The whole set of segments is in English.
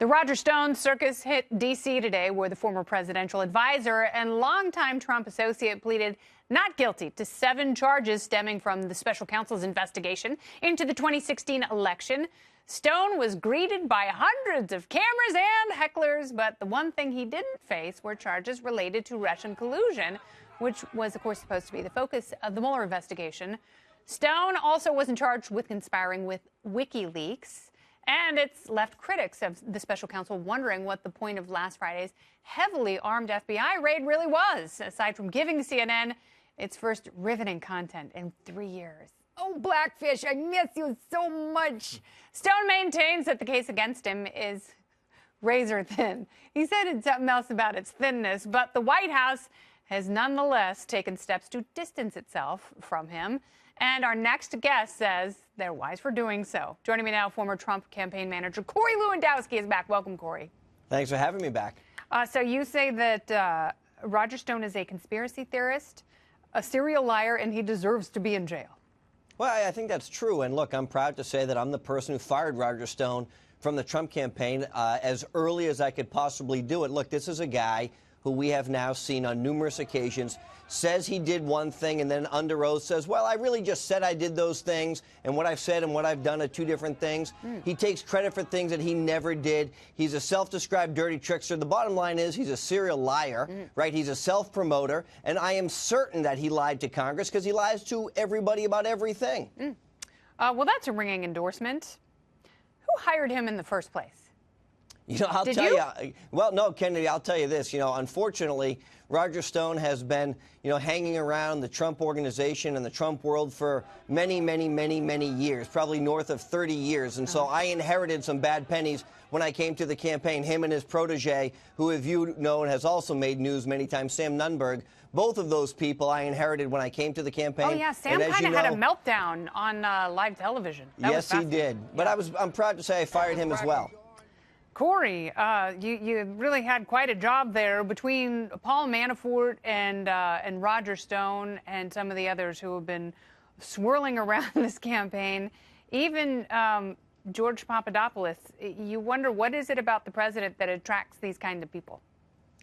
The Roger Stone circus hit D.C. today, where the former presidential advisor and longtime Trump associate pleaded not guilty to 7 charges stemming from the special counsel's investigation into the 2016 election. Stone was greeted by hundreds of cameras and hecklers, but the one thing he didn't face were charges related to Russian collusion, which was, of course, supposed to be the focus of the Mueller investigation. Stone also wasn't charged with conspiring with WikiLeaks. And it's left critics of the special counsel wondering what the point of last Friday's heavily armed FBI raid really was, aside from giving CNN its first riveting content in 3 years. Oh, Blackfish, I miss you so much. Stone maintains that the case against him is razor thin. He said something else about its thinness, but the White House has nonetheless taken steps to distance itself from him. And our next guest says they're wise for doing so. Joining me now, former Trump campaign manager Corey Lewandowski is back. Welcome, Corey. Thanks for having me back. So you say that Roger Stone is a conspiracy theorist, a serial liar, and he deserves to be in jail. Well, I think that's true. And look, I'm proud to say that I'm the person who fired Roger Stone from the Trump campaign as early as I could possibly do it. Look, this is a guy who we have now seen on numerous occasions, says he did one thing and then under oath says, well, I really just said I did those things, and what I've said and what I've done are 2 different things. He takes credit for things that he never did. He's a self-described dirty trickster. The bottom line is he's a serial liar, right? He's a self-promoter, and I am certain that he lied to Congress because he lies to everybody about everything. Well, that's a ringing endorsement. Who hired him in the first place? You know, I'll tell you. Well, no, Kennedy, I'll tell you this. You know, unfortunately, Roger Stone has been, hanging around the Trump organization and the Trump world for many years, probably north of 30 years. And so I inherited some bad pennies when I came to the campaign. Him and his protege, who, if you know, has also made news many times, Sam Nunberg. Both of those people I inherited when I came to the campaign. Oh, yeah, Sam kind of had a meltdown on live television. Yes, he did. But I'm proud to say I fired him as well. Corey, you really had quite a job there between Paul Manafort and Roger Stone and some of the others who have been swirling around this campaign. Even George Papadopoulos. You wonder, what is it about the president that attracts these kind of people?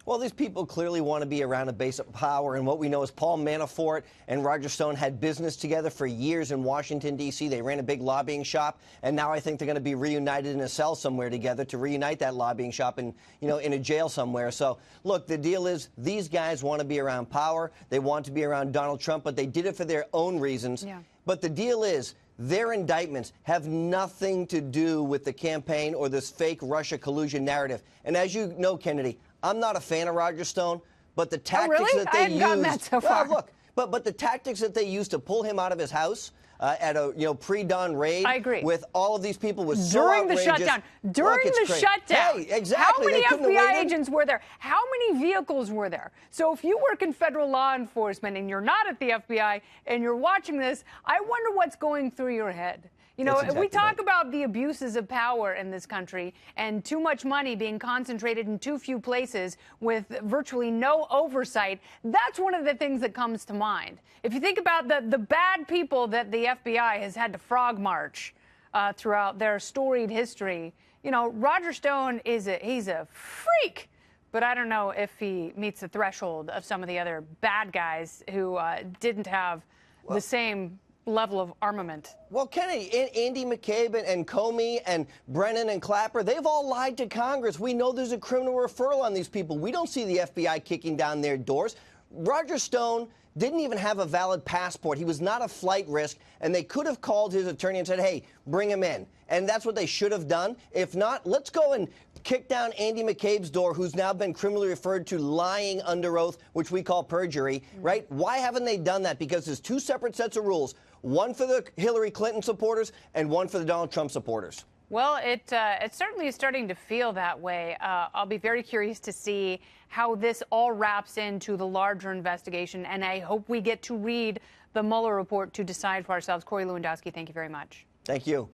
Well, these people clearly want to be around a base of power, and what we know is Paul Manafort and Roger Stone had business together for years in Washington, D.C. They ran a big lobbying shop, and now I think they're going to be reunited in a cell somewhere together to reunite that lobbying shop in a jail somewhere. So, look, the deal is these guys want to be around power. They want to be around Donald Trump, but they did it for their own reasons. Yeah. But the deal is their indictments have nothing to do with the campaign or this fake Russia collusion narrative. And as you know, Kennedy, I'm not a fan of Roger Stone, but the tactics that they used. I haven't gotten that so far. Well, look, but the tactics that they used to pull him out of his house at a pre-dawn raid. I agree. With all of these people was so outrageous. During the shutdown. During the shutdown. Hey, exactly. How many FBI agents were there? How many vehicles were there? So if you work in federal law enforcement and you're not at the FBI and you're watching this, I wonder what's going through your head. You know, we talk about the abuses of power in this country and too much money being concentrated in too few places with virtually no oversight. That's one of the things that comes to mind. If you think about the bad people that the FBI has had to frog march throughout their storied history, Roger Stone he's a freak. But I don't know if he meets the threshold of some of the other bad guys who didn't have the same level of armament. Well, Kennedy, Andy McCabe and Comey and Brennan and Clapper, they've all lied to Congress. We know there's a criminal referral on these people. We don't see the FBI kicking down their doors. Roger Stone didn't even have a valid passport. He was not a flight risk, and they could have called his attorney and said, hey, bring him in. And that's what they should have done. If not, let's go and kick down Andy McCabe's door, who's now been criminally referred to lying under oath, which we call perjury, right? Why haven't they done that? Because there's 2 separate sets of rules, one for the Hillary Clinton supporters and one for the Donald Trump supporters. Well, it certainly is starting to feel that way. I'll be very curious to see how this all wraps into the larger investigation, and I hope we get to read the Mueller report to decide for ourselves. Corey Lewandowski, thank you very much. Thank you.